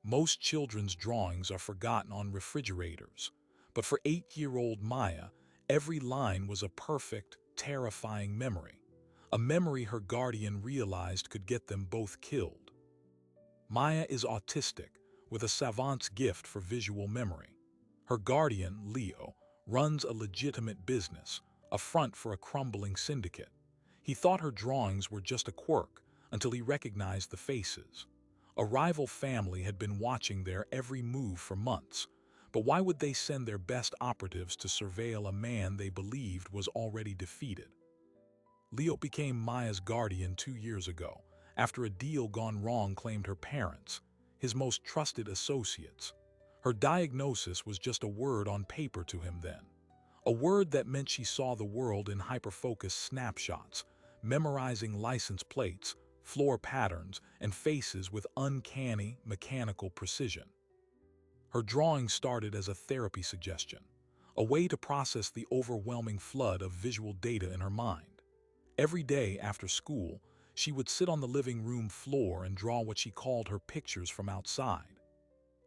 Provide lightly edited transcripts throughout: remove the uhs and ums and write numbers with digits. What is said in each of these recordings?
Most children's drawings are forgotten on refrigerators, but for 8-year-old Maya, every line was a perfect, terrifying memory. A memory her guardian realized could get them both killed. Maya is autistic, with a savant's gift for visual memory. Her guardian, Leo, runs a legitimate business, a front for a crumbling syndicate. He thought her drawings were just a quirk until he recognized the faces. A rival family had been watching their every move for months, but why would they send their best operatives to surveil a man they believed was already defeated? Leo became Maya's guardian 2 years ago, after a deal gone wrong claimed her parents, his most trusted associates. Her diagnosis was just a word on paper to him then. A word that meant she saw the world in hyper-focused snapshots, memorizing license plates, floor patterns, and faces with uncanny, mechanical precision. Her drawing started as a therapy suggestion, a way to process the overwhelming flood of visual data in her mind. Every day after school, she would sit on the living room floor and draw what she called her pictures from outside.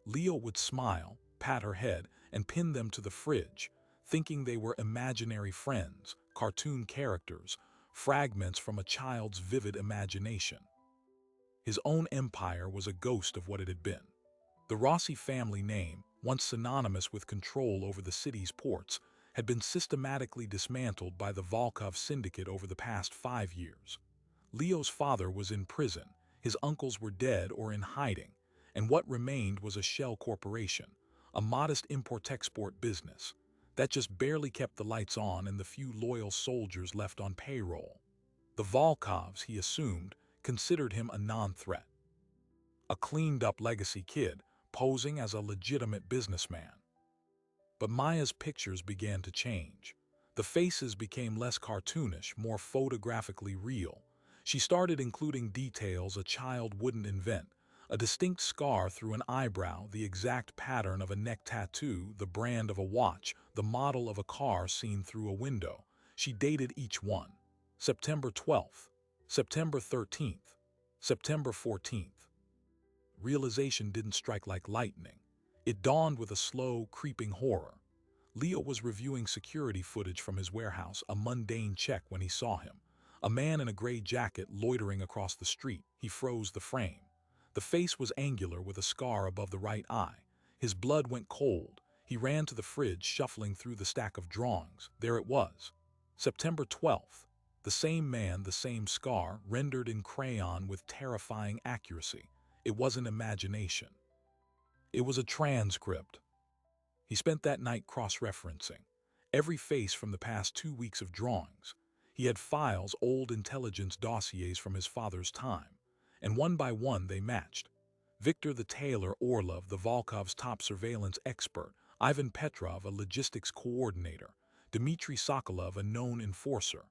Leo would smile, pat her head, and pin them to the fridge, thinking they were imaginary friends, cartoon characters, fragments from a child's vivid imagination. His own empire was a ghost of what it had been. The Rossi family name, once synonymous with control over the city's ports, had been systematically dismantled by the Volkov syndicate over the past 5 years. Leo's father was in prison, his uncles were dead or in hiding, and what remained was a shell corporation, a modest import-export business that just barely kept the lights on and the few loyal soldiers left on payroll. The Volkovs, he assumed, considered him a non-threat. A cleaned-up legacy kid, posing as a legitimate businessman. But Maya's pictures began to change. The faces became less cartoonish, more photographically real. She started including details a child wouldn't invent, a distinct scar through an eyebrow, the exact pattern of a neck tattoo, the brand of a watch, the model of a car seen through a window. She dated each one. September 12th, September 13th, September 14th. Realization didn't strike like lightning. It dawned with a slow, creeping horror. Leo was reviewing security footage from his warehouse, a mundane check when he saw him. A man in a gray jacket loitering across the street. He froze the frame. The face was angular with a scar above the right eye. His blood went cold. He ran to the fridge, shuffling through the stack of drawings. There it was. September 12th. The same man, the same scar, rendered in crayon with terrifying accuracy. It wasn't imagination. It was a transcript. He spent that night cross-referencing every face from the past 2 weeks of drawings. He had files, old intelligence dossiers from his father's time, and one by one they matched. Victor the tailor Orlov, the Volkov's top surveillance expert, Ivan Petrov, a logistics coordinator, Dmitry Sokolov, a known enforcer.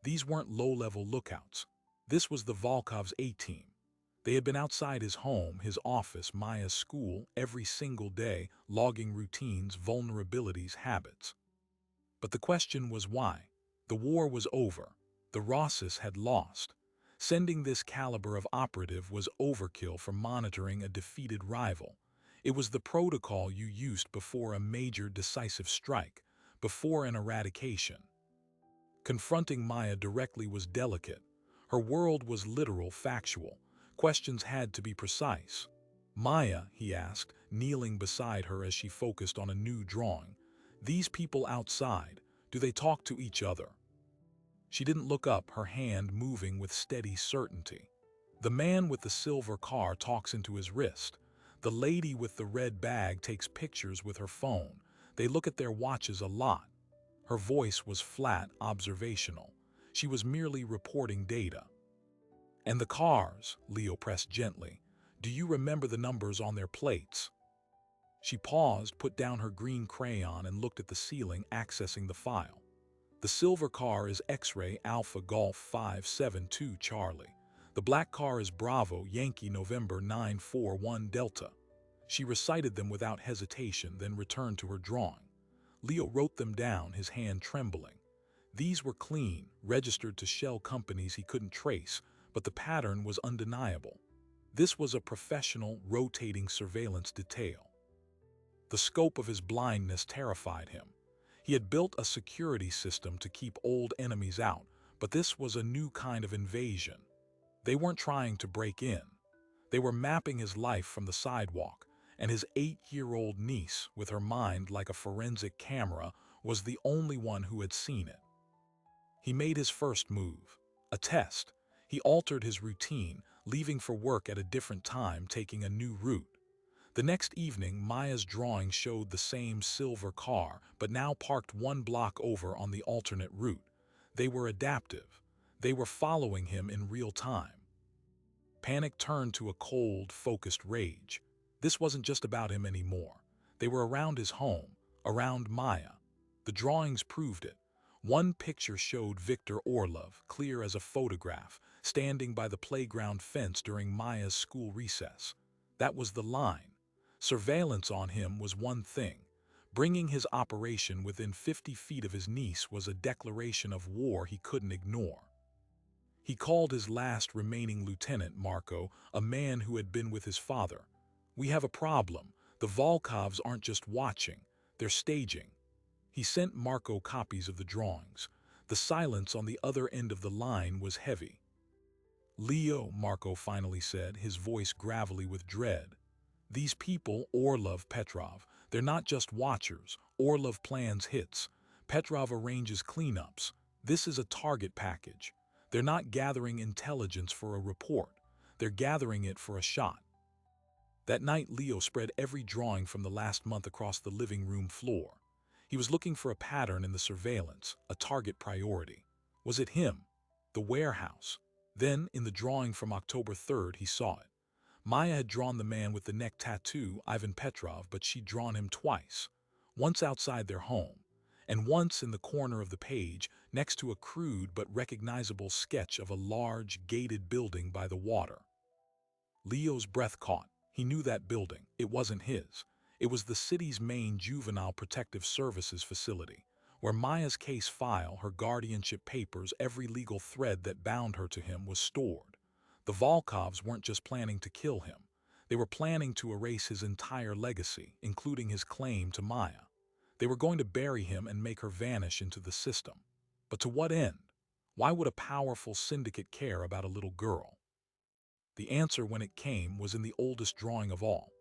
These weren't low-level lookouts. This was the Volkov's A-team. They had been outside his home, his office, Maya's school, every single day, logging routines, vulnerabilities, habits. But the question was why? The war was over. The Rossis had lost. Sending this caliber of operative was overkill for monitoring a defeated rival. It was the protocol you used before a major decisive strike, before an eradication. Confronting Maya directly was delicate. Her world was literal, factual. Questions had to be precise. "Maya," he asked, kneeling beside her as she focused on a new drawing, "these people outside, do they talk to each other?" She didn't look up, her hand moving with steady certainty. "The man with the silver car talks into his wrist. The lady with the red bag takes pictures with her phone. They look at their watches a lot." Her voice was flat, observational. She was merely reporting data. "And the cars," Leo pressed gently, "do you remember the numbers on their plates?" She paused, put down her green crayon, and looked at the ceiling, accessing the file. "The silver car is X-ray Alpha Golf 572 Charlie. The black car is Bravo Yankee November 941 Delta." She recited them without hesitation, then returned to her drawing. Leo wrote them down, his hand trembling. These were clean, registered to shell companies he couldn't trace, but the pattern was undeniable. This was a professional, rotating surveillance detail. The scope of his blindness terrified him. He had built a security system to keep old enemies out, but this was a new kind of invasion. They weren't trying to break in. They were mapping his life from the sidewalk, and his 8-year-old niece, with her mind like a forensic camera, was the only one who had seen it. He made his first move, a test. He altered his routine, leaving for work at a different time, taking a new route. The next evening, Maya's drawing showed the same silver car, but now parked one block over on the alternate route. They were adaptive. They were following him in real time. Panic turned to a cold, focused rage. This wasn't just about him anymore. They were around his home, around Maya. The drawings proved it. One picture showed Victor Orlov, clear as a photograph, standing by the playground fence during Maya's school recess. That was the line. Surveillance on him was one thing. Bringing his operation within 50 feet of his niece was a declaration of war he couldn't ignore. He called his last remaining lieutenant, Marco, a man who had been with his father. "We have a problem. The Volkovs aren't just watching, they're staging." He sent Marco copies of the drawings. The silence on the other end of the line was heavy. "Leo," Marco finally said, his voice gravelly with dread. "These people, Orlov, Petrov, they're not just watchers. Orlov plans hits. Petrov arranges cleanups. This is a target package. They're not gathering intelligence for a report. They're gathering it for a shot." That night, Leo spread every drawing from the last month across the living room floor. He was looking for a pattern in the surveillance, a target priority. Was it him? The warehouse? Then, in the drawing from October 3rd, he saw it. Maya had drawn the man with the neck tattoo, Ivan Petrov, but she'd drawn him twice. Once outside their home, and once in the corner of the page, next to a crude but recognizable sketch of a large, gated building by the water. Leo's breath caught. He knew that building. It wasn't his. It was the city's main juvenile protective services facility, where Maya's case file, her guardianship papers, every legal thread that bound her to him was stored. The Volkovs weren't just planning to kill him. They were planning to erase his entire legacy, including his claim to Maya. They were going to bury him and make her vanish into the system. But to what end? Why would a powerful syndicate care about a little girl? The answer, when it came, was in the oldest drawing of all.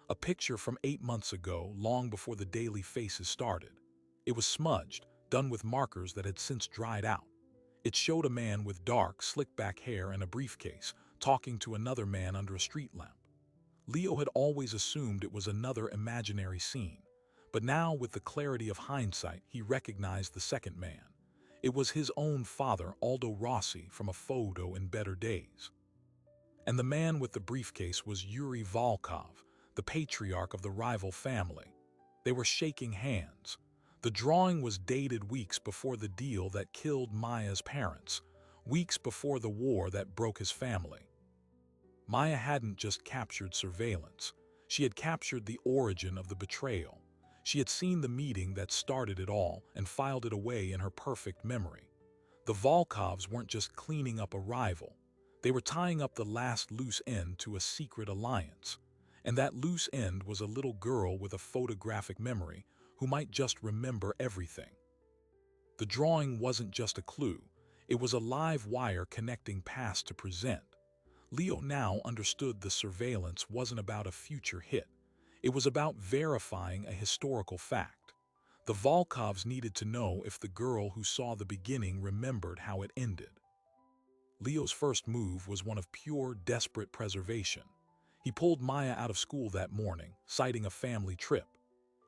A picture from 8 months ago, long before the daily faces started. It was smudged, done with markers that had since dried out. It showed a man with dark, slick-back hair and a briefcase, talking to another man under a street lamp. Leo had always assumed it was another imaginary scene, but now, with the clarity of hindsight, he recognized the second man. It was his own father, Aldo Rossi, from a photo in better days. And the man with the briefcase was Yuri Volkov, the patriarch of the rival family. They were shaking hands. The drawing was dated weeks before the deal that killed Maya's parents, weeks before the war that broke his family. Maya hadn't just captured surveillance. She had captured the origin of the betrayal. She had seen the meeting that started it all and filed it away in her perfect memory. The Volkovs weren't just cleaning up a rival. They were tying up the last loose end to a secret alliance. And that loose end was a little girl with a photographic memory who might just remember everything. The drawing wasn't just a clue. It was a live wire connecting past to present. Leo now understood the surveillance wasn't about a future hit. It was about verifying a historical fact. The Volkovs needed to know if the girl who saw the beginning remembered how it ended. Leo's first move was one of pure, desperate preservation. He pulled Maya out of school that morning, citing a family trip.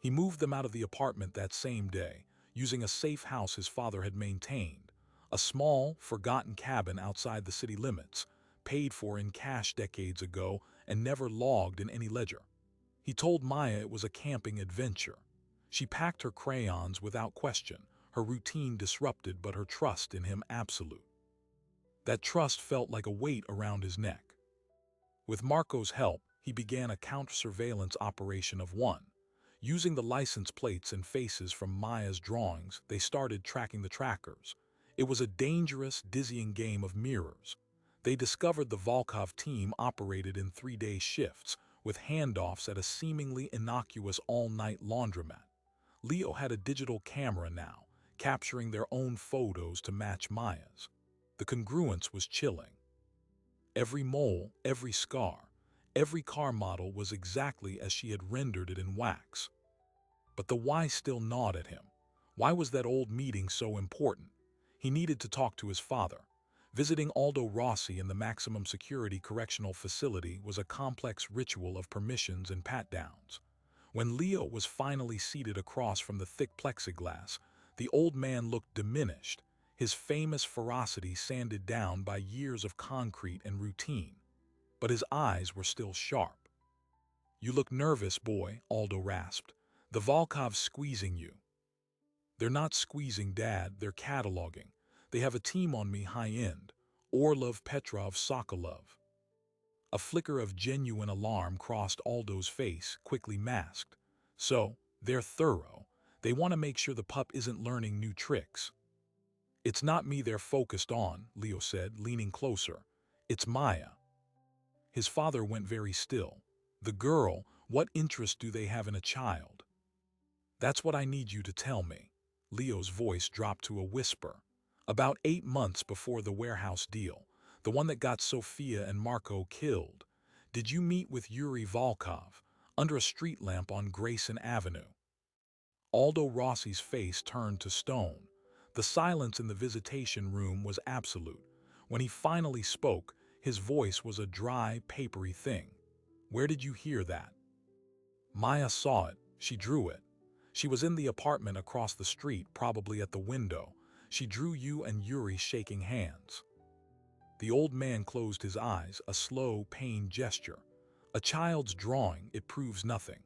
He moved them out of the apartment that same day, using a safe house his father had maintained, a small, forgotten cabin outside the city limits, paid for in cash decades ago and never logged in any ledger. He told Maya it was a camping adventure. She packed her crayons without question, her routine disrupted but her trust in him absolute. That trust felt like a weight around his neck. With Marco's help, he began a counter-surveillance operation of one. Using the license plates and faces from Maya's drawings, they started tracking the trackers. It was a dangerous, dizzying game of mirrors. They discovered the Volkov team operated in 3-day shifts, with handoffs at a seemingly innocuous all-night laundromat. Leo had a digital camera now, capturing their own photos to match Maya's. The congruence was chilling. Every mole, every scar, every car model was exactly as she had rendered it in wax. But the why still gnawed at him. Why was that old meeting so important? He needed to talk to his father. Visiting Aldo Rossi in the maximum security correctional facility was a complex ritual of permissions and pat-downs. When Leo was finally seated across from the thick plexiglass, the old man looked diminished, his famous ferocity sanded down by years of concrete and routine. But his eyes were still sharp. "You look nervous, boy," Aldo rasped. "The Volkov's squeezing you." "They're not squeezing, Dad, they're cataloging. They have a team on me high-end. Orlov, Petrov, Sokolov." A flicker of genuine alarm crossed Aldo's face, quickly masked. "So, they're thorough. They want to make sure the pup isn't learning new tricks." "It's not me they're focused on," Leo said, leaning closer. "It's Maya." His father went very still. "The girl, what interest do they have in a child?" "That's what I need you to tell me." Leo's voice dropped to a whisper. "About 8 months before the warehouse deal, the one that got Sophia and Marco killed, did you meet with Yuri Volkov under a street lamp on Grayson Avenue?" Aldo Rossi's face turned to stone. The silence in the visitation room was absolute. When he finally spoke, his voice was a dry, papery thing. "Where did you hear that?" "Maya saw it. She drew it. She was in the apartment across the street, probably at the window. She drew you and Yuri shaking hands." The old man closed his eyes, a slow, pained gesture. "A child's drawing, it proves nothing."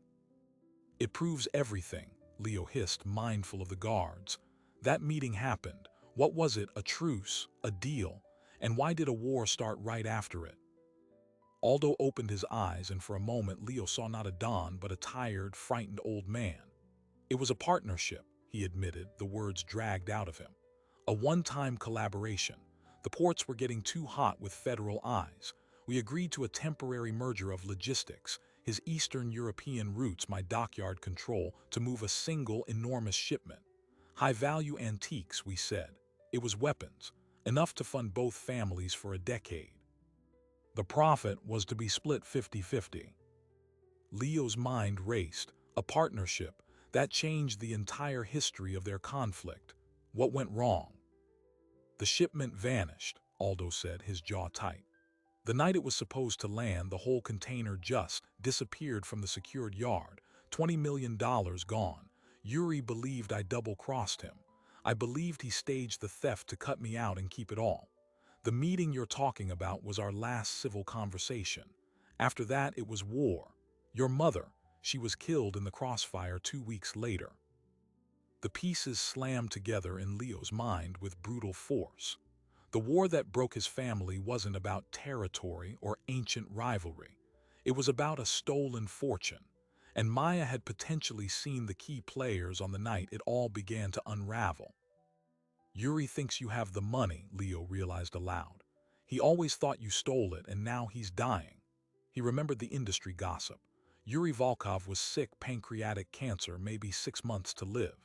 "It proves everything," Leo hissed, mindful of the guards. "That meeting happened. What was it, a truce, a deal? And why did a war start right after it?" Aldo opened his eyes, and for a moment Leo saw not a Don but a tired, frightened old man. "It was a partnership," he admitted, the words dragged out of him. "A one-time collaboration. The ports were getting too hot with federal eyes. We agreed to a temporary merger of logistics, his Eastern European routes, my dockyard control, to move a single enormous shipment. High-value antiques, we said. It was weapons, enough to fund both families for a decade. The profit was to be split 50-50. Leo's mind raced. A partnership. That changed the entire history of their conflict. What went wrong? "The shipment vanished," Aldo said, his jaw tight. "The night it was supposed to land, the whole container just disappeared from the secured yard. $20 million gone. Yuri believed I double-crossed him. I believed he staged the theft to cut me out and keep it all. The meeting you're talking about was our last civil conversation. After that, it was war. Your mother, she was killed in the crossfire 2 weeks later." The pieces slammed together in Leo's mind with brutal force. The war that broke his family wasn't about territory or ancient rivalry. It was about a stolen fortune, and Maya had potentially seen the key players on the night it all began to unravel. "Yuri thinks you have the money," Leo realized aloud. "He always thought you stole it, and now he's dying." He remembered the industry gossip. Yuri Volkov was sick, pancreatic cancer, maybe 6 months to live.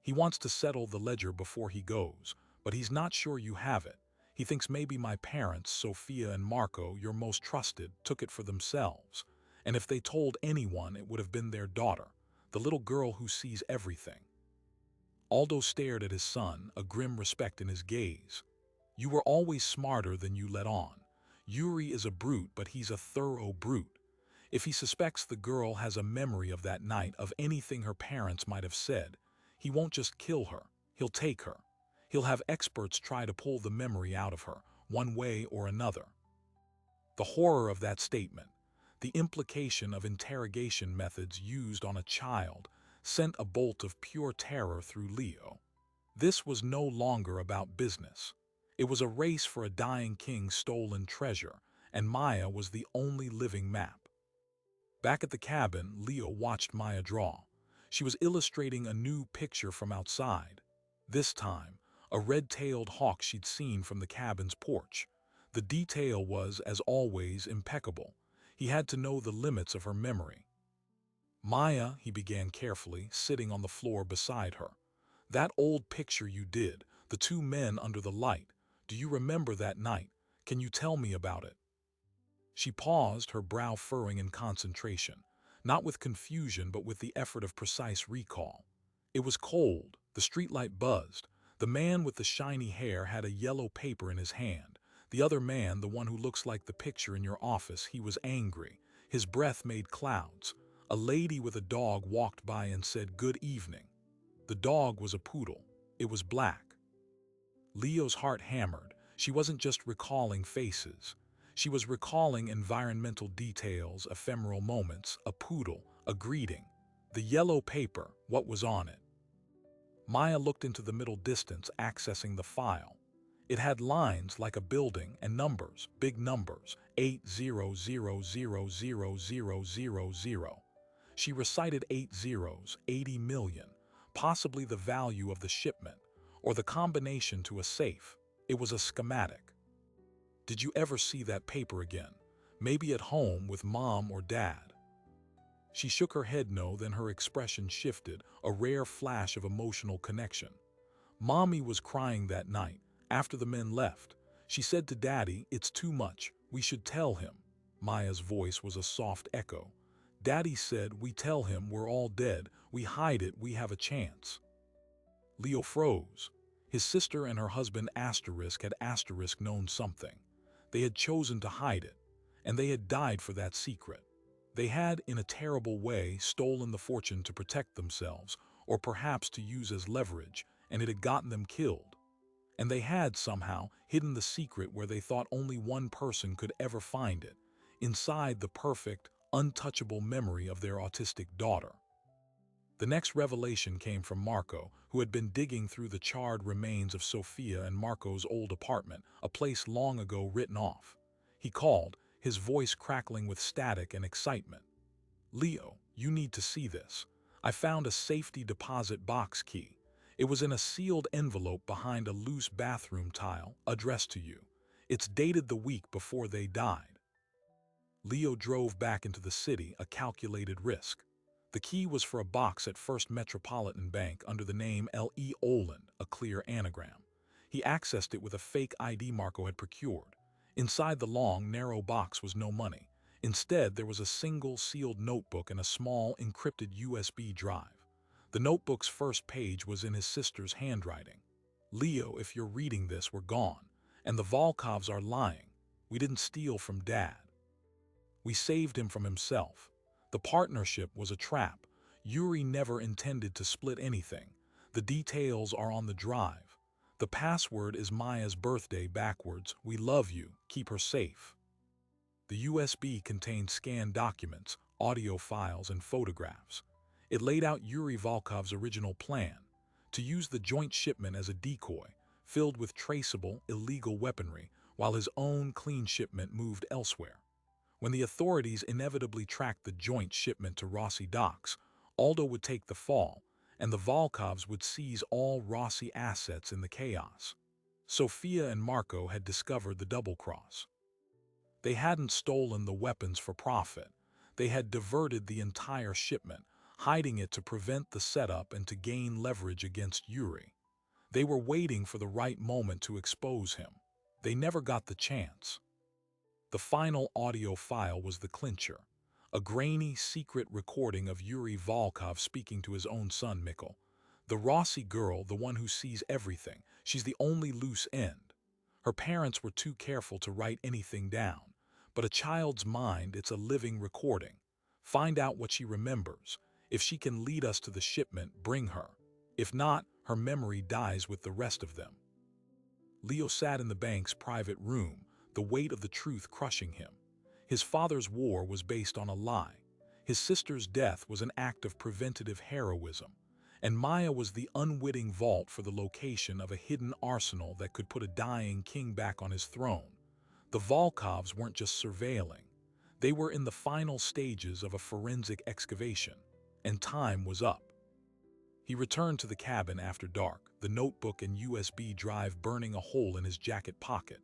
He wants to settle the ledger before he goes, but he's not sure you have it. He thinks maybe my parents, Sophia and Marco, your most trusted, took it for themselves. And if they told anyone, it would have been their daughter, the little girl who sees everything." Aldo stared at his son, a grim respect in his gaze. "You were always smarter than you let on. Yuri is a brute, but he's a thorough brute. If he suspects the girl has a memory of that night, of anything her parents might have said, he won't just kill her, he'll take her. He'll have experts try to pull the memory out of her, one way or another." The horror of that statement, the implication of interrogation methods used on a child, sent a bolt of pure terror through Leo. This was no longer about business. It was a race for a dying king's stolen treasure, and Maya was the only living map. Back at the cabin, Leo watched Maya draw. She was illustrating a new picture from outside. This time, a red-tailed hawk she'd seen from the cabin's porch. The detail was, as always, impeccable. He had to know the limits of her memory. Maya, he began carefully, sitting on the floor beside her. That old picture you did, the two men under the light. Do you remember that night? Can you tell me about it? She paused, her brow furrowing in concentration, not with confusion but with the effort of precise recall. It was cold, the streetlight buzzed. The man with the shiny hair had a yellow paper in his hand. The other man, the one who looks like the picture in your office, he was angry. His breath made clouds. A lady with a dog walked by and said, "Good evening." The dog was a poodle. It was black. Leo's heart hammered. She wasn't just recalling faces. She was recalling environmental details, ephemeral moments, a poodle, a greeting. The yellow paper, what was on it? Maya looked into the middle distance, accessing the file. It had lines like a building and numbers, big numbers, 80,000,000. She recited 8 zeros, 80 million, possibly the value of the shipment, or the combination to a safe. It was a schematic. Did you ever see that paper again? Maybe at home with mom or dad? She shook her head no, then her expression shifted, a rare flash of emotional connection. Mommy was crying that night, after the men left. She said to Daddy, "It's too much, we should tell him." Maya's voice was a soft echo. Daddy said, "We tell him we're all dead, we hide it, we have a chance." Leo froze. His sister and her husband had known something. They had chosen to hide it, and they had died for that secret. They had, in a terrible way, stolen the fortune to protect themselves, or perhaps to use as leverage, and it had gotten them killed. And they had, somehow, hidden the secret where they thought only one person could ever find it, inside the perfect, untouchable memory of their autistic daughter. The next revelation came from Marco, who had been digging through the charred remains of Sophia and Marco's old apartment, a place long ago written off. He called, his voice crackling with static and excitement. "Leo, you need to see this. I found a safety deposit box key. It was in a sealed envelope behind a loose bathroom tile, addressed to you. It's dated the week before they died." Leo drove back into the city, a calculated risk. The key was for a box at First Metropolitan Bank under the name L.E. Oland, a clear anagram. He accessed it with a fake ID Marco had procured. Inside the long, narrow box was no money. Instead, there was a single sealed notebook and a small, encrypted USB drive. The notebook's first page was in his sister's handwriting. "Leo, if you're reading this, we're gone. And the Volkovs are lying. We didn't steal from Dad. We saved him from himself. The partnership was a trap. Yuri never intended to split anything. The details are on the drive. The password is Maya's birthday backwards. We love you. Keep her safe." The USB contained scanned documents, audio files, and photographs. It laid out Yuri Volkov's original plan, to use the joint shipment as a decoy, filled with traceable, illegal weaponry, while his own clean shipment moved elsewhere. When the authorities inevitably tracked the joint shipment to Rossi docks, Aldo would take the fall, and the Volkovs would seize all Rossi assets in the chaos. Sophia and Marco had discovered the double-cross. They hadn't stolen the weapons for profit. They had diverted the entire shipment, hiding it to prevent the setup and to gain leverage against Yuri. They were waiting for the right moment to expose him. They never got the chance. The final audio file was the clincher, a grainy, secret recording of Yuri Volkov speaking to his own son, Mikkel. The Rossi girl, the one who sees everything, she's the only loose end. Her parents were too careful to write anything down, but a child's mind, it's a living recording. Find out what she remembers. If she can lead us to the shipment, bring her. If not, her memory dies with the rest of them. Leo sat in the bank's private room, the weight of the truth crushing him. His father's war was based on a lie. His sister's death was an act of preventative heroism. And Maya was the unwitting vault for the location of a hidden arsenal that could put a dying king back on his throne. The Volkovs weren't just surveilling. They were in the final stages of a forensic excavation, and time was up. He returned to the cabin after dark, the notebook and USB drive burning a hole in his jacket pocket.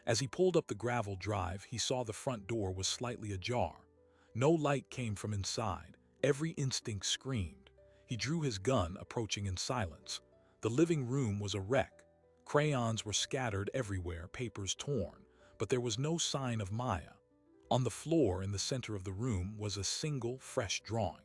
As he pulled up the gravel drive, he saw the front door was slightly ajar. No light came from inside. Every instinct screamed. He drew his gun, approaching in silence. The living room was a wreck. Crayons were scattered everywhere, papers torn, but there was no sign of Maya. On the floor in the center of the room was a single, fresh drawing.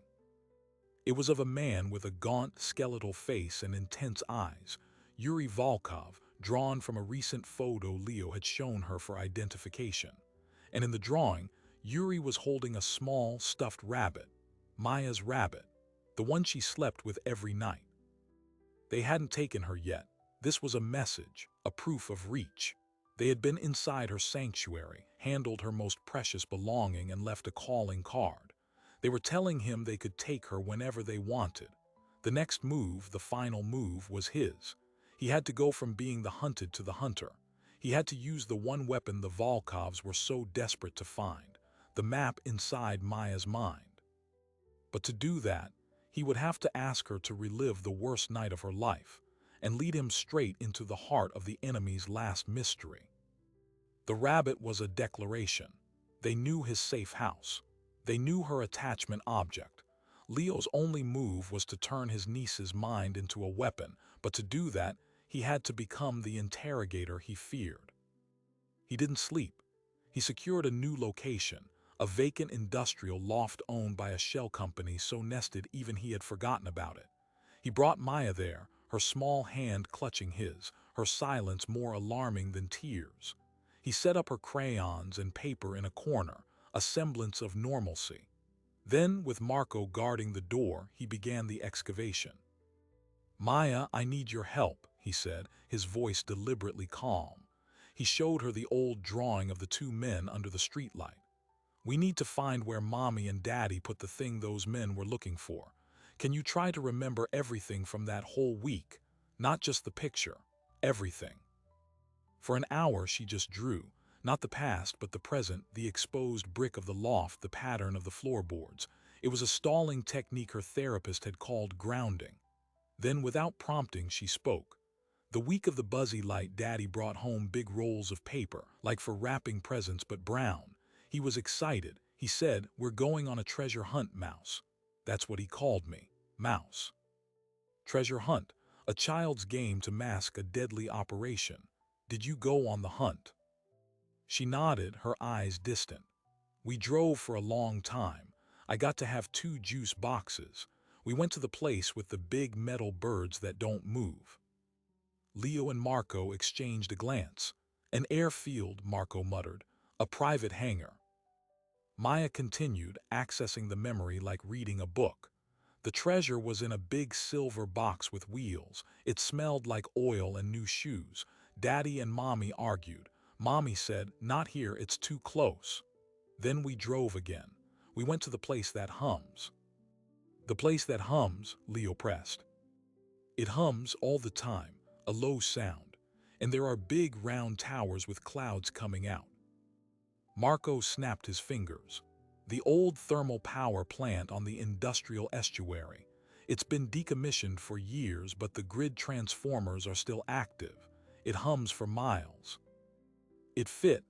It was of a man with a gaunt, skeletal face and intense eyes, Yuri Volkov, drawn from a recent photo Leo had shown her for identification. And in the drawing, Yuri was holding a small, stuffed rabbit, Maya's rabbit, the one she slept with every night. They hadn't taken her yet. This was a message, a proof of reach. They had been inside her sanctuary, handled her most precious belonging, and left a calling card. They were telling him they could take her whenever they wanted. The next move, the final move, was his. He had to go from being the hunted to the hunter. He had to use the one weapon the Volkovs were so desperate to find, the map inside Maya's mind. But to do that, he would have to ask her to relive the worst night of her life and lead him straight into the heart of the enemy's last mystery. The rabbit was a declaration. They knew his safe house. They knew her attachment object. Leo's only move was to turn his niece's mind into a weapon, but to do that, he had to become the interrogator he feared. He didn't sleep. He secured a new location, a vacant industrial loft owned by a shell company so nested even he had forgotten about it. He brought Maya there, her small hand clutching his, her silence more alarming than tears. He set up her crayons and paper in a corner, a semblance of normalcy. Then, with Marco guarding the door, he began the excavation. "Maya, I need your help," he said, his voice deliberately calm. He showed her the old drawing of the two men under the streetlight. "We need to find where Mommy and Daddy put the thing those men were looking for. Can you try to remember everything from that whole week? Not just the picture, everything." For an hour she just drew, not the past but the present, the exposed brick of the loft, the pattern of the floorboards. It was a stalling technique her therapist had called grounding. Then, without prompting, she spoke. "The week of the buzzy light, Daddy brought home big rolls of paper, like for wrapping presents, but brown. He was excited. He said, 'We're going on a treasure hunt, Mouse.' That's what he called me, Mouse. Treasure hunt, a child's game to mask a deadly operation. Did you go on the hunt?" She nodded, her eyes distant. "We drove for a long time. I got to have 2 juice boxes. We went to the place with the big metal birds that don't move." Leo and Marco exchanged a glance. "An airfield," Marco muttered. "A private hangar." Maya continued, accessing the memory like reading a book. The treasure was in a big silver box with wheels. It smelled like oil and new shoes. Daddy and Mommy argued. Mommy said, "Not here, it's too close." Then we drove again. We went to the place that hums. "The place that hums," Leo pressed. "It hums all the time, a low sound, and there are big round towers with clouds coming out." Marco snapped his fingers. "The old thermal power plant on the industrial estuary. It's been decommissioned for years, but the grid transformers are still active. It hums for miles." It fit,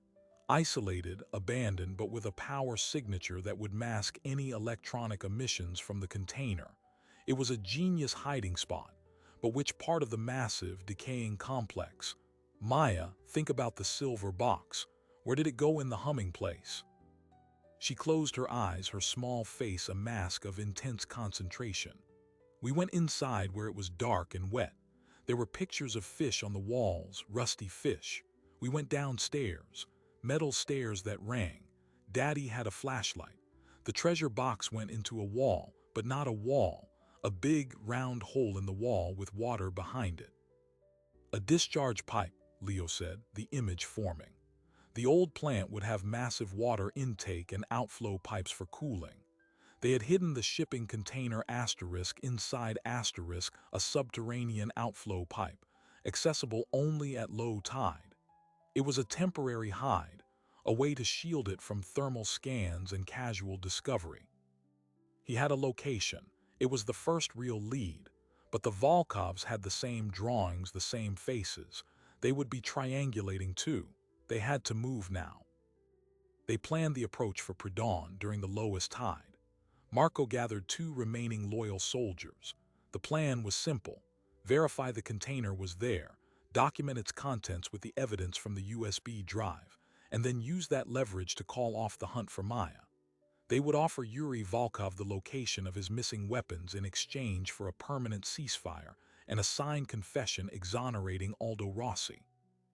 isolated, abandoned, but with a power signature that would mask any electronic emissions from the container. It was a genius hiding spot, but which part of the massive, decaying complex? "Maya, think about the silver box. Where did it go in the humming place?" She closed her eyes, her small face a mask of intense concentration. "We went inside where it was dark and wet. There were pictures of fish on the walls, rusty fish. We went downstairs, metal stairs that rang. Daddy had a flashlight. The treasure box went into a wall, but not a wall, a big, round hole in the wall with water behind it." "A discharge pipe," Leo said, the image forming. The old plant would have massive water intake and outflow pipes for cooling. They had hidden the shipping container asterisk inside asterisk, a subterranean outflow pipe, accessible only at low tide. It was a temporary hide, a way to shield it from thermal scans and casual discovery. He had a location. It was the first real lead. But the Volkovs had the same drawings, the same faces. They would be triangulating too. They had to move now. They planned the approach for pre-dawn during the lowest tide. Marco gathered 2 remaining loyal soldiers. The plan was simple. Verify the container was there, document its contents with the evidence from the USB drive, and then use that leverage to call off the hunt for Maya. They would offer Yuri Volkov the location of his missing weapons in exchange for a permanent ceasefire and a signed confession exonerating Aldo Rossi.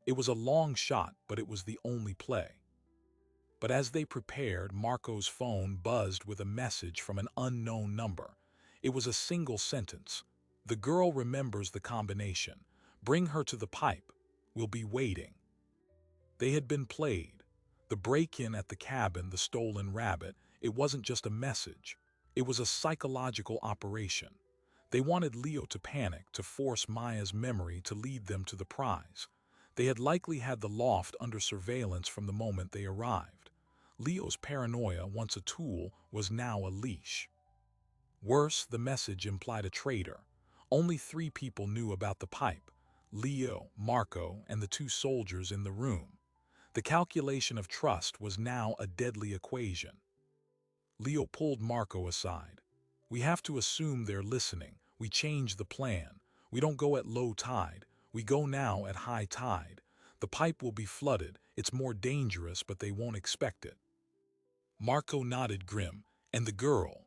It was a long shot, but it was the only play. But as they prepared, Marco's phone buzzed with a message from an unknown number. It was a single sentence. "The girl remembers the combination. Bring her to the pipe. We'll be waiting." They had been played. The break-in at the cabin, the stolen rabbit, it wasn't just a message. It was a psychological operation. They wanted Leo to panic, to force Maya's memory to lead them to the prize. They had likely had the loft under surveillance from the moment they arrived. Leo's paranoia, once a tool, was now a leash. Worse, the message implied a traitor. Only 3 people knew about the pipe: Leo, Marco, and the 2 soldiers in the room. The calculation of trust was now a deadly equation. Leo pulled Marco aside. "We have to assume they're listening. We change the plan. We don't go at low tide. We go now at high tide. The pipe will be flooded. It's more dangerous, but they won't expect it." Marco nodded grim. "And the girl?"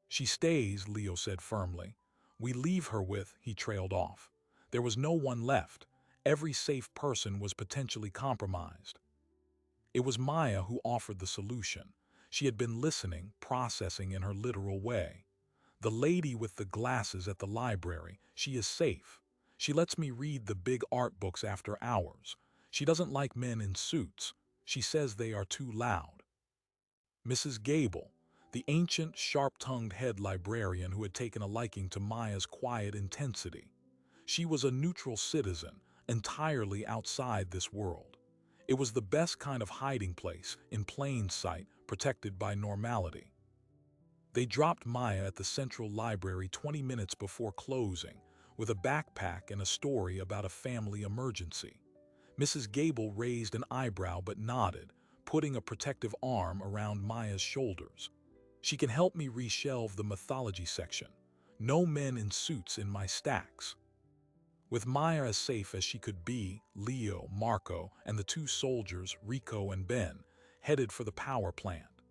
"She stays," Leo said firmly. "We leave her with," he trailed off. There was no one left. Every safe person was potentially compromised. It was Maya who offered the solution. She had been listening, processing in her literal way. "The lady with the glasses at the library, she is safe. She lets me read the big art books after hours. She doesn't like men in suits. She says they are too loud." Mrs. Gable, the ancient, sharp-tongued head librarian who had taken a liking to Maya's quiet intensity. She was a neutral citizen, entirely outside this world. It was the best kind of hiding place, in plain sight, protected by normality. They dropped Maya at the central library 20 minutes before closing, with a backpack and a story about a family emergency. Mrs. Gable raised an eyebrow but nodded, putting a protective arm around Maya's shoulders. "She can help me reshelve the mythology section. No men in suits in my stacks." With Maya as safe as she could be, Leo, Marco, and the 2 soldiers, Rico and Ben, headed for the power plant.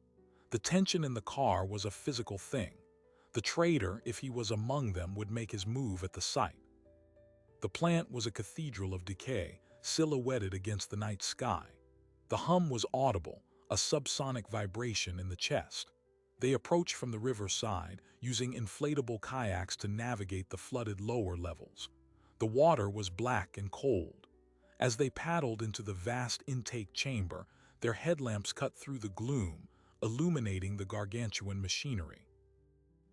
The tension in the car was a physical thing. The traitor, if he was among them, would make his move at the site. The plant was a cathedral of decay, silhouetted against the night sky. The hum was audible, a subsonic vibration in the chest. They approached from the riverside, using inflatable kayaks to navigate the flooded lower levels. The water was black and cold. As they paddled into the vast intake chamber, their headlamps cut through the gloom, illuminating the gargantuan machinery.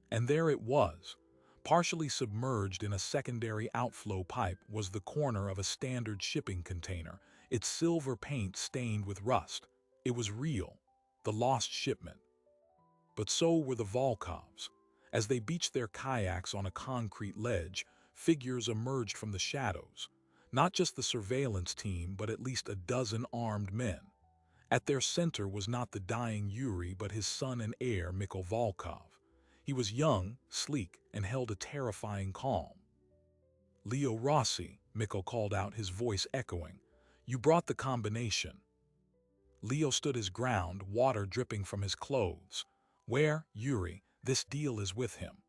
And there it was. Partially submerged in a secondary outflow pipe was the corner of a standard shipping container, its silver paint stained with rust. It was real, the lost shipment. But so were the Volkovs. As they beached their kayaks on a concrete ledge, figures emerged from the shadows. Not just the surveillance team, but at least a dozen armed men. At their center was not the dying Yuri, but his son and heir, Mikhail Volkov. He was young, sleek, and held a terrifying calm. "Leo Rossi," Mikhail called out, his voice echoing. "You brought the combination." Leo stood his ground, water dripping from his clothes. "Where, Yuri? This deal is with him."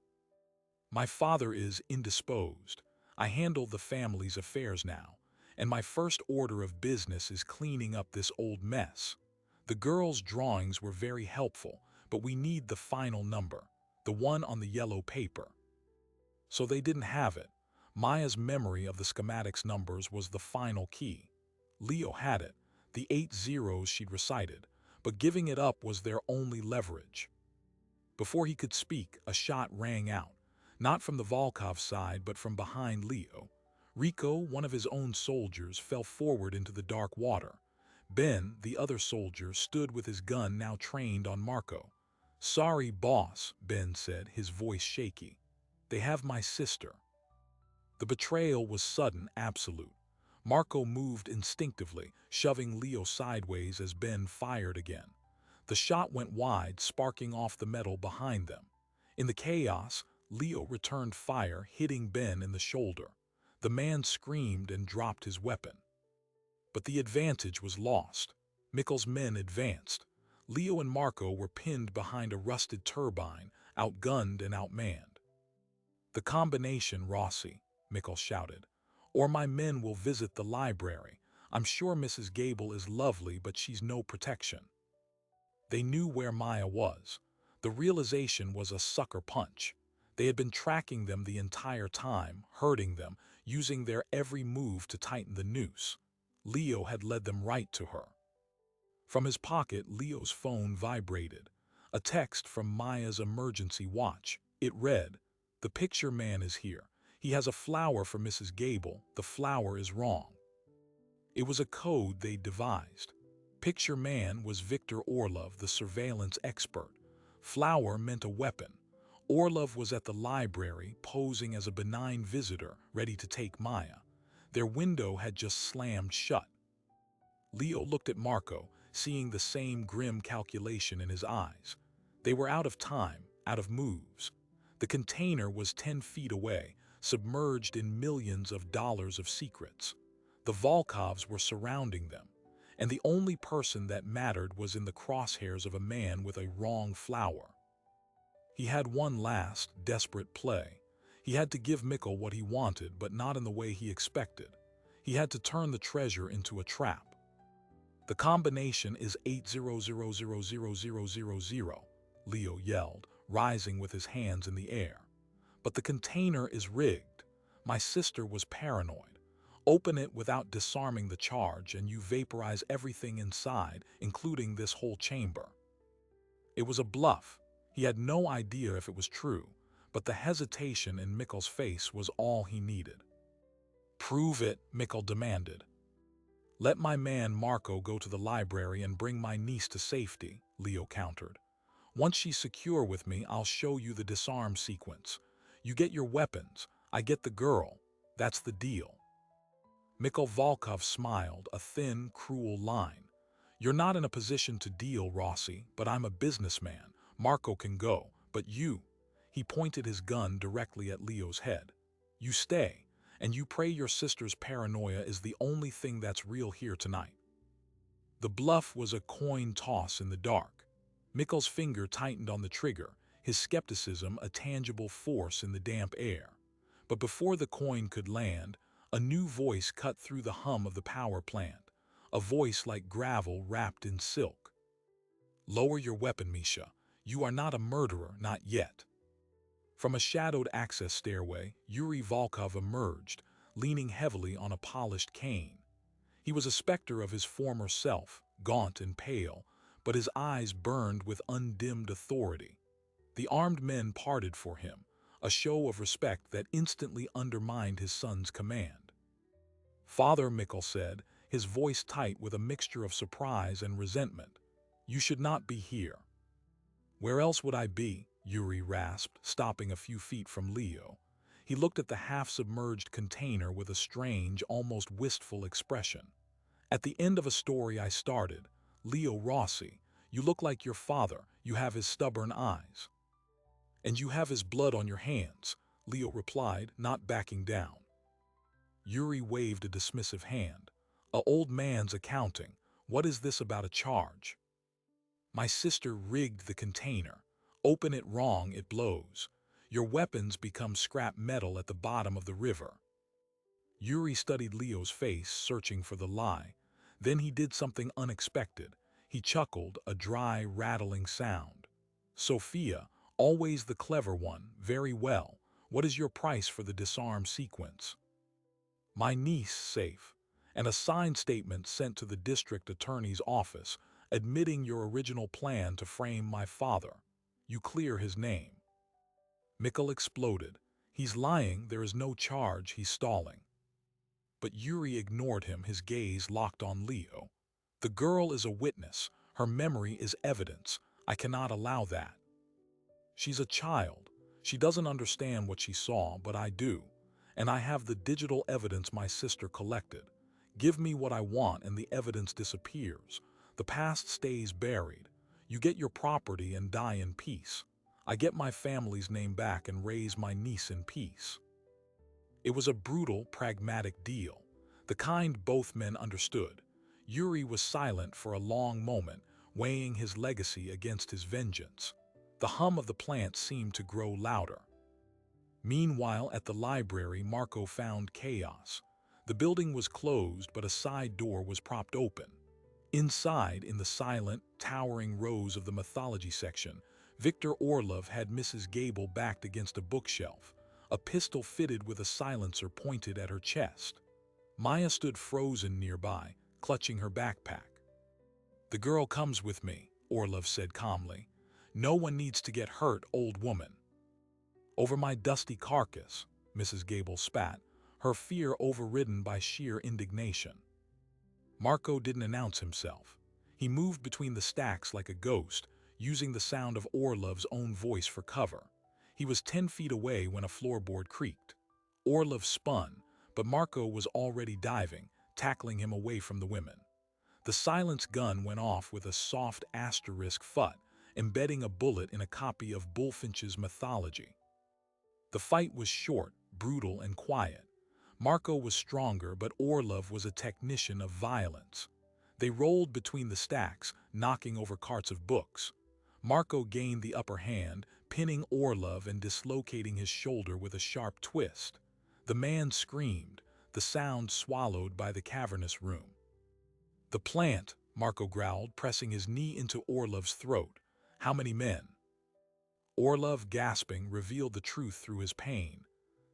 "My father is indisposed. I handle the family's affairs now, and my first order of business is cleaning up this old mess. The girls' drawings were very helpful, but we need the final number, the one on the yellow paper." So they didn't have it. Maya's memory of the schematics numbers was the final key. Leo had it, the 8 zeros she'd recited, but giving it up was their only leverage. Before he could speak, a shot rang out. Not from the Volkov side, but from behind Leo. Rico, one of his own soldiers, fell forward into the dark water. Ben, the other soldier, stood with his gun now trained on Marco. "Sorry, boss," Ben said, his voice shaky. "They have my sister." The betrayal was sudden, absolute. Marco moved instinctively, shoving Leo sideways as Ben fired again. The shot went wide, sparking off the metal behind them. In the chaos, Leo returned fire, hitting Ben in the shoulder. The man screamed and dropped his weapon. But the advantage was lost. Mikkel's men advanced. Leo and Marco were pinned behind a rusted turbine, outgunned and outmanned. "The combination, Rossi," Mikkel shouted. "Or my men will visit the library. I'm sure Mrs. Gable is lovely, but she's no protection." They knew where Maya was. The realization was a sucker punch. They had been tracking them the entire time, hurting them, using their every move to tighten the noose. Leo had led them right to her. From his pocket, Leo's phone vibrated. A text from Maya's emergency watch. It read, "The picture man is here. He has a flower for Mrs. Gable. The flower is wrong." It was a code they'd devised. Picture man was Victor Orlov, the surveillance expert. Flower meant a weapon. Orlov was at the library, posing as a benign visitor, ready to take Maya. Their window had just slammed shut. Leo looked at Marco, seeing the same grim calculation in his eyes. They were out of time, out of moves. The container was 10 feet away, submerged in millions of dollars of secrets. The Volkovs were surrounding them, and the only person that mattered was in the crosshairs of a man with a wrong flower. He had one last, desperate play. He had to give Mikkel what he wanted, but not in the way he expected. He had to turn the treasure into a trap. "The combination is 8000000," Leo yelled, rising with his hands in the air. "But the container is rigged. My sister was paranoid. Open it without disarming the charge and you vaporize everything inside, including this whole chamber." It was a bluff. He had no idea if it was true, but the hesitation in Mikkel's face was all he needed. "Prove it," Mikkel demanded. "Let my man Marco go to the library and bring my niece to safety," Leo countered. "Once she's secure with me, I'll show you the disarm sequence. You get your weapons, I get the girl. That's the deal." Mikkel Volkov smiled, a thin, cruel line. "You're not in a position to deal, Rossi, but I'm a businessman. Marco can go, but you—" He pointed his gun directly at Leo's head. "You stay. And you pray your sister's paranoia is the only thing that's real here tonight." The bluff was a coin toss in the dark. Mikkel's finger tightened on the trigger, his skepticism a tangible force in the damp air. But before the coin could land, a new voice cut through the hum of the power plant, a voice like gravel wrapped in silk. "Lower your weapon, Misha. You are not a murderer, not yet." From a shadowed access stairway, Yuri Volkov emerged, leaning heavily on a polished cane. He was a specter of his former self, gaunt and pale, but his eyes burned with undimmed authority. The armed men parted for him, a show of respect that instantly undermined his son's command. "Father," Mikkel said, his voice tight with a mixture of surprise and resentment, "you should not be here." "Where else would I be?" Yuri rasped, stopping a few feet from Leo. He looked at the half-submerged container with a strange, almost wistful expression. "At the end of a story I started. Leo Rossi, you look like your father, you have his stubborn eyes." "And you have his blood on your hands," Leo replied, not backing down. Yuri waved a dismissive hand. "A old man's accounting. What is this about a charge?" "My sister rigged the container. Open it wrong, it blows. Your weapons become scrap metal at the bottom of the river." Yuri studied Leo's face, searching for the lie. Then he did something unexpected. He chuckled, a dry, rattling sound. "Sophia, always the clever one, very well. What is your price for the disarm sequence?" "My niece safe, and a signed statement sent to the district attorney's office, admitting your original plan to frame my father. You clear his name." Mikkel exploded. "He's lying, there is no charge, he's stalling." But Yuri ignored him, his gaze locked on Leo. "The girl is a witness. Her memory is evidence. I cannot allow that. She's a child. She doesn't understand what she saw, but I do. And I have the digital evidence my sister collected. Give me what I want and the evidence disappears. The past stays buried. You get your property and die in peace. I get my family's name back and raise my niece in peace. It was a brutal, pragmatic deal, the kind both men understood. Yuri was silent for a long moment, weighing his legacy against his vengeance. The hum of the plant seemed to grow louder. Meanwhile, at the library, Marco found chaos. The building was closed, but a side door was propped open. Inside, in the silent, towering rows of the mythology section, Victor Orlov had Mrs. Gable backed against a bookshelf, a pistol fitted with a silencer pointed at her chest. Maya stood frozen nearby, clutching her backpack. "The girl comes with me," Orlov said calmly. "No one needs to get hurt, old woman." "Over my dusty carcass," Mrs. Gable spat, her fear overridden by sheer indignation. Marco didn't announce himself. He moved between the stacks like a ghost, using the sound of Orlov's own voice for cover. He was 10 feet away when a floorboard creaked. Orlov spun, but Marco was already diving, tackling him away from the women. The silence gun went off with a soft asterisk "FUT," embedding a bullet in a copy of Bulfinch's mythology. The fight was short, brutal, and quiet. Marco was stronger, but Orlov was a technician of violence. They rolled between the stacks, knocking over carts of books. Marco gained the upper hand, pinning Orlov and dislocating his shoulder with a sharp twist. The man screamed, the sound swallowed by the cavernous room. "The plant," Marco growled, pressing his knee into Orlov's throat. "How many men?" Orlov, gasping, revealed the truth through his pain.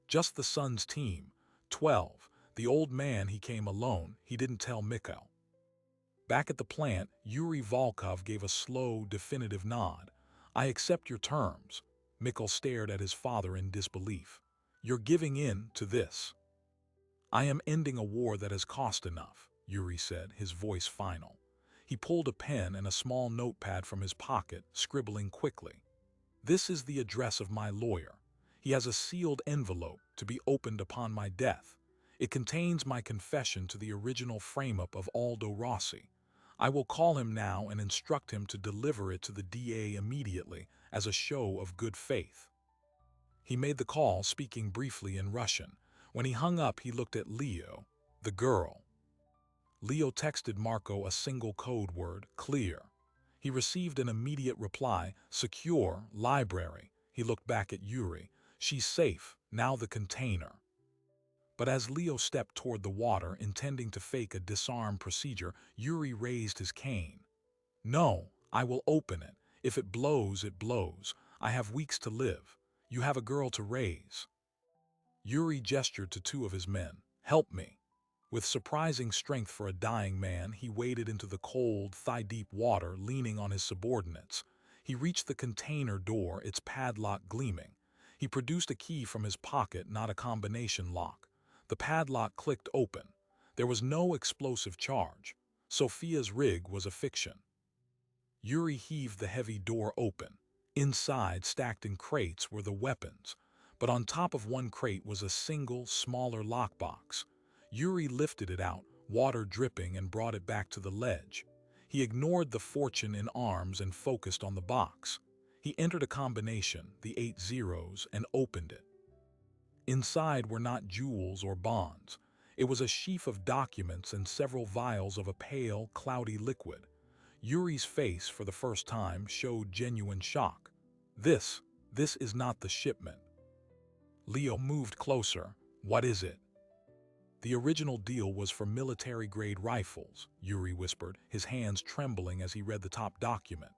"Just the son's team. 12. The old man, he came alone. He didn't tell Mikhail." Back at the plant, Yuri Volkov gave a slow, definitive nod. "I accept your terms." Mikhail stared at his father in disbelief. "You're giving in to this?" "I am ending a war that has cost enough," Yuri said, his voice final. He pulled a pen and a small notepad from his pocket, scribbling quickly. "This is the address of my lawyer. He has a sealed envelope to be opened upon my death. It contains my confession to the original frame-up of Aldo Rossi. I will call him now and instruct him to deliver it to the DA immediately as a show of good faith." He made the call, speaking briefly in Russian. When he hung up, he looked at Leo, the girl. Leo texted Marco a single code word, "Clear." He received an immediate reply, "Secure, library." He looked back at Yuri. "She's safe, now the container." But as Leo stepped toward the water, intending to fake a disarm procedure, Yuri raised his cane. "No, I will open it. If it blows, it blows. I have weeks to live. You have a girl to raise." Yuri gestured to 2 of his men. "Help me." With surprising strength for a dying man, he waded into the cold, thigh-deep water, leaning on his subordinates. He reached the container door, its padlock gleaming. He produced a key from his pocket, not a combination lock. The padlock clicked open. There was no explosive charge. Sophia's rig was a fiction. Yuri heaved the heavy door open. Inside, stacked in crates, were the weapons. But on top of one crate was a single, smaller lockbox. Yuri lifted it out, water dripping, and brought it back to the ledge. He ignored the fortune in arms and focused on the box. He entered a combination, the 8 zeros, and opened it. Inside were not jewels or bonds. It was a sheaf of documents and several vials of a pale, cloudy liquid. Yuri's face, for the first time, showed genuine shock. This is not the shipment." Leo moved closer. "What is it?" "The original deal was for military-grade rifles," Yuri whispered, his hands trembling as he read the top document.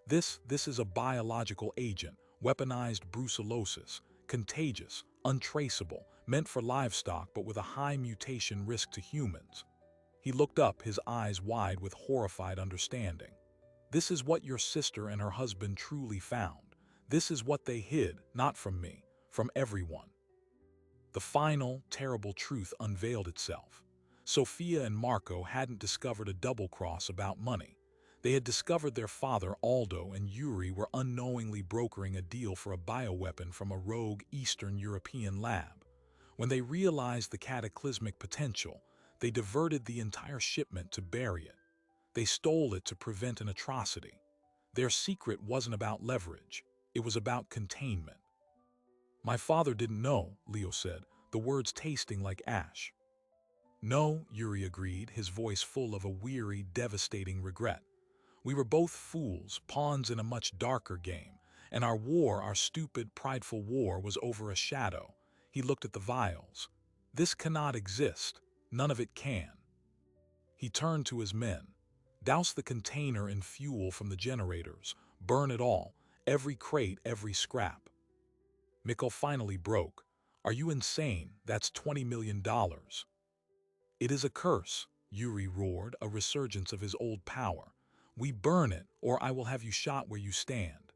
This is a biological agent, weaponized brucellosis, contagious, untraceable, meant for livestock but with a high mutation risk to humans." He looked up, his eyes wide with horrified understanding. "This is what your sister and her husband truly found. This is what they hid, not from me, from everyone." The final, terrible truth unveiled itself. Sophia and Marco hadn't discovered a double-cross about money. They had discovered their father, Aldo, and Yuri were unknowingly brokering a deal for a bioweapon from a rogue Eastern European lab. When they realized the cataclysmic potential, They diverted the entire shipment to bury it. They stole it to prevent an atrocity. Their secret wasn't about leverage. It was about containment. My father didn't know, Leo said, the words tasting like ash. No, Yuri agreed, his voice full of a weary, devastating regret. We were both fools, pawns in a much darker game, and our war, our stupid, prideful war, was over a shadow. He looked at the vials. This cannot exist. None of it can. He turned to his men. Douse the container in fuel from the generators. Burn it all. Every crate, every scrap. Mikkel finally broke. Are you insane? That's $20 million. It is a curse, Yuri roared, a resurgence of his old power. We burn it, or I will have you shot where you stand.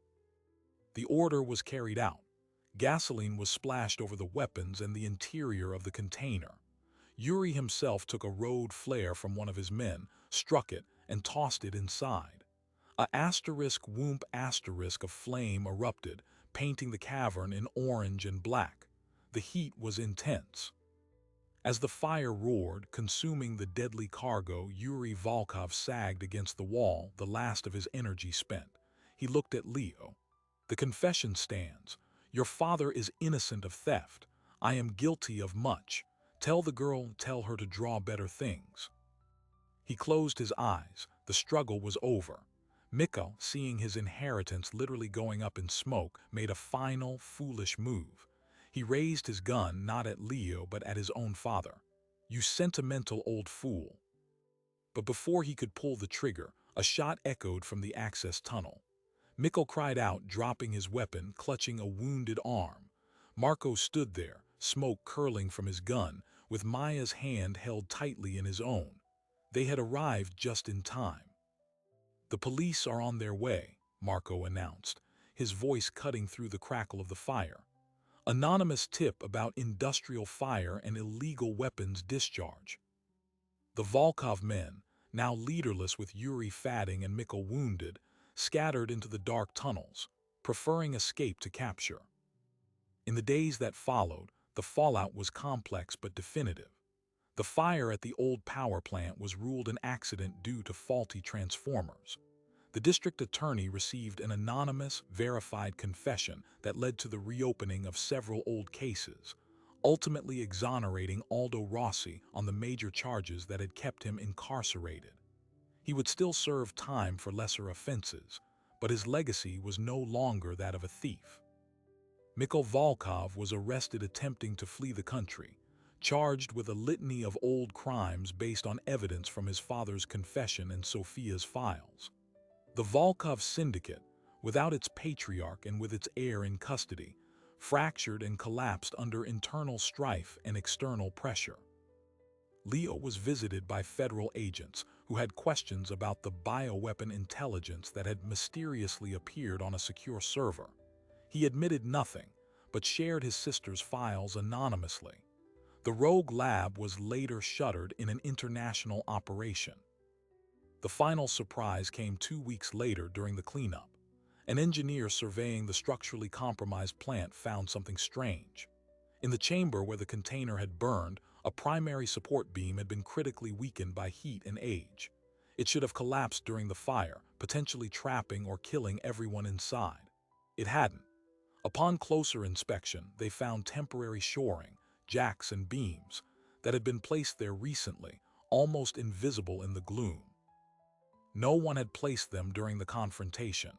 The order was carried out. Gasoline was splashed over the weapons and the interior of the container. Yuri himself took a road flare from one of his men, struck it, and tossed it inside. A whoomp of flame erupted, painting the cavern in orange and black. The heat was intense. As the fire roared, consuming the deadly cargo, Yuri Volkov sagged against the wall, the last of his energy spent. He looked at Leo. The confession stands. Your father is innocent of theft. I am guilty of much. Tell the girl, tell her to draw better things. He closed his eyes. The struggle was over. Mikkel, seeing his inheritance literally going up in smoke, made a final, foolish move. He raised his gun not at Leo but at his own father. You sentimental old fool. But before he could pull the trigger, a shot echoed from the access tunnel. Mikkel cried out, dropping his weapon, clutching a wounded arm. Marco stood there, smoke curling from his gun, with Maya's hand held tightly in his own. They had arrived just in time. The police are on their way, Marco announced, his voice cutting through the crackle of the fire. Anonymous tip about industrial fire and illegal weapons discharge. The Volkov men, now leaderless with Yuri fatting and Mikkel wounded, scattered into the dark tunnels, preferring escape to capture. In the days that followed, the fallout was complex but definitive. The fire at the old power plant was ruled an accident due to faulty transformers. The district attorney received an anonymous, verified confession that led to the reopening of several old cases, ultimately exonerating Aldo Rossi on the major charges that had kept him incarcerated. He would still serve time for lesser offenses, but his legacy was no longer that of a thief. Mikkel Volkov was arrested attempting to flee the country, charged with a litany of old crimes based on evidence from his father's confession and Sofia's files. The Volkov syndicate, without its patriarch and with its heir in custody, fractured and collapsed under internal strife and external pressure. Leo was visited by federal agents who had questions about the bioweapon intelligence that had mysteriously appeared on a secure server. He admitted nothing, but shared his sister's files anonymously. The rogue lab was later shuttered in an international operation. The final surprise came 2 weeks later during the cleanup. An engineer surveying the structurally compromised plant found something strange. In the chamber where the container had burned, a primary support beam had been critically weakened by heat and age. It should have collapsed during the fire, potentially trapping or killing everyone inside. It hadn't. Upon closer inspection, they found temporary shoring, jacks and beams, that had been placed there recently, almost invisible in the gloom. No one had placed them during the confrontation.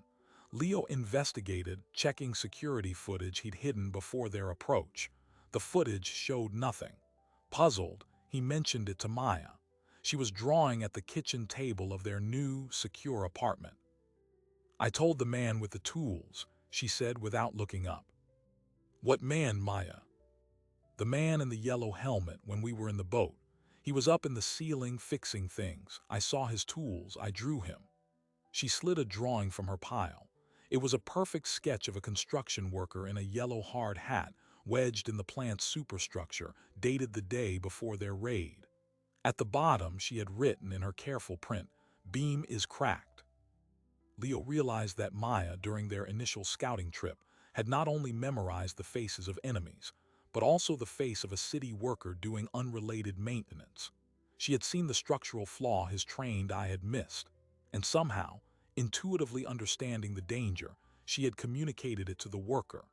Leo investigated, checking security footage he'd hidden before their approach. The footage showed nothing. Puzzled, he mentioned it to Maya. She was drawing at the kitchen table of their new, secure apartment. I told the man with the tools, she said without looking up. What man, Maya? The man in the yellow helmet when we were in the boat. He was up in the ceiling fixing things. I saw his tools. I drew him. She slid a drawing from her pile. It was a perfect sketch of a construction worker in a yellow hard hat, wedged in the plant's superstructure, dated the day before their raid. At the bottom, she had written in her careful print, "Beam is cracked." Leo realized that Maya, during their initial scouting trip, had not only memorized the faces of enemies, but also the face of a city worker doing unrelated maintenance. She had seen the structural flaw his trained eye had missed, and somehow, intuitively understanding the danger, she had communicated it to the worker.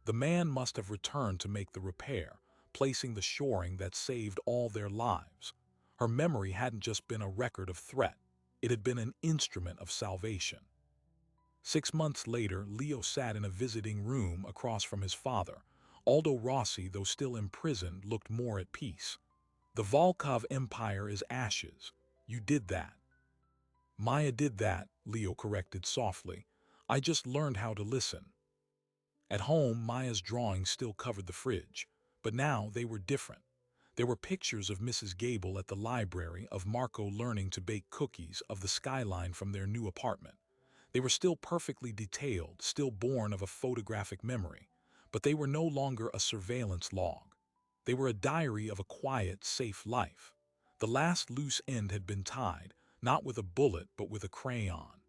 The man must have returned to make the repair, placing the shoring that saved all their lives. Her memory hadn't just been a record of threat, it had been an instrument of salvation. 6 months later, Leo sat in a visiting room across from his father. Aldo Rossi, though still imprisoned, looked more at peace. The Volkov Empire is ashes. You did that. Maya did that, Leo corrected softly. I just learned how to listen. At home, Maya's drawings still covered the fridge, but now they were different. There were pictures of Mrs. Gable at the library, of Marco learning to bake cookies, of the skyline from their new apartment. They were still perfectly detailed, still born of a photographic memory, but they were no longer a surveillance log. They were a diary of a quiet, safe life. The last loose end had been tied, not with a bullet but with a crayon.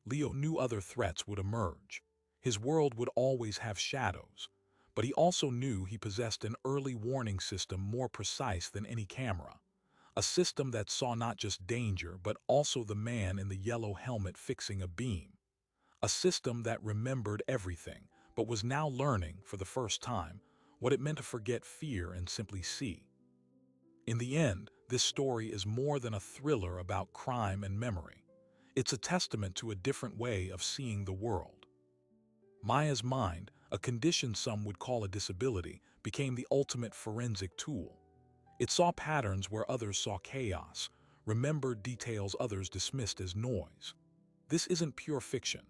Leo knew other threats would emerge. His world would always have shadows, but he also knew he possessed an early warning system more precise than any camera. A system that saw not just danger, but also the man in the yellow helmet fixing a beam. A system that remembered everything, but was now learning, for the first time, what it meant to forget fear and simply see. In the end, this story is more than a thriller about crime and memory. It's a testament to a different way of seeing the world. Maya's mind, a condition some would call a disability, became the ultimate forensic tool. It saw patterns where others saw chaos, remembered details others dismissed as noise. This isn't pure fiction.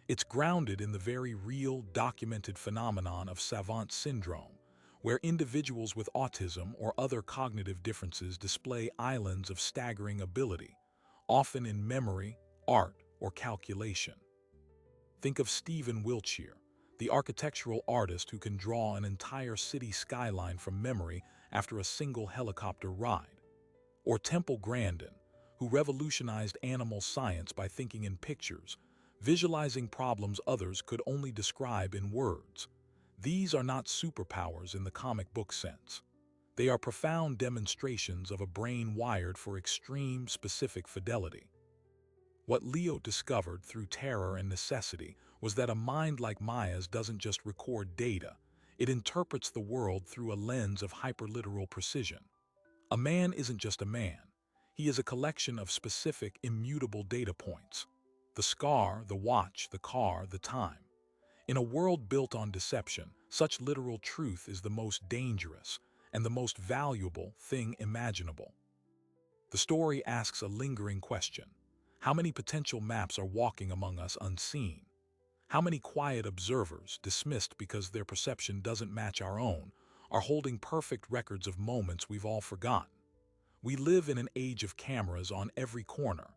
It's grounded in the very real, documented phenomenon of savant syndrome, where individuals with autism or other cognitive differences display islands of staggering ability, often in memory, art, or calculation. Think of Stephen Wiltshire, the architectural artist who can draw an entire city skyline from memory after a single helicopter ride. Or Temple Grandin, who revolutionized animal science by thinking in pictures, visualizing problems others could only describe in words. These are not superpowers in the comic book sense. They are profound demonstrations of a brain wired for extreme, specific fidelity. What Leo discovered through terror and necessity was that a mind like Maya's doesn't just record data, it interprets the world through a lens of hyperliteral precision. A man isn't just a man. He is a collection of specific, immutable data points. The scar, the watch, the car, the time. In a world built on deception, such literal truth is the most dangerous and the most valuable thing imaginable. The story asks a lingering question. How many potential maps are walking among us unseen? How many quiet observers, dismissed because their perception doesn't match our own, are holding perfect records of moments we've all forgotten? We live in an age of cameras on every corner,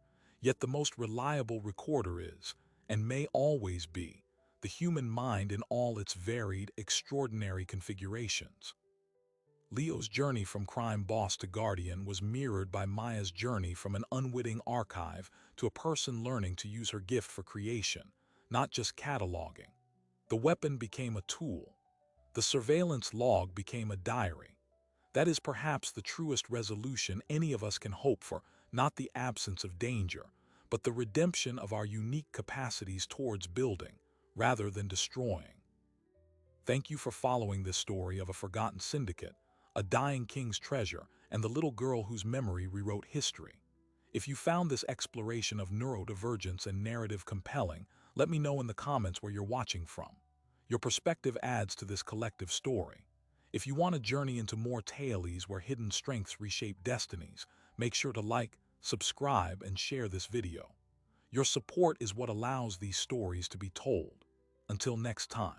yet the most reliable recorder is, and may always be, the human mind in all its varied, extraordinary configurations. Leo's journey from crime boss to guardian was mirrored by Maya's journey from an unwitting archive to a person learning to use her gift for creation, not just cataloging. The weapon became a tool. The surveillance log became a diary. That is perhaps the truest resolution any of us can hope for, not the absence of danger, but the redemption of our unique capacities towards building, rather than destroying. Thank you for following this story of a forgotten syndicate, a dying king's treasure, and the little girl whose memory rewrote history. If you found this exploration of neurodivergence and narrative compelling, let me know in the comments where you're watching from. Your perspective adds to this collective story. If you want a journey into more tales where hidden strengths reshape destinies, make sure to like, subscribe, and share this video. Your support is what allows these stories to be told. Until next time.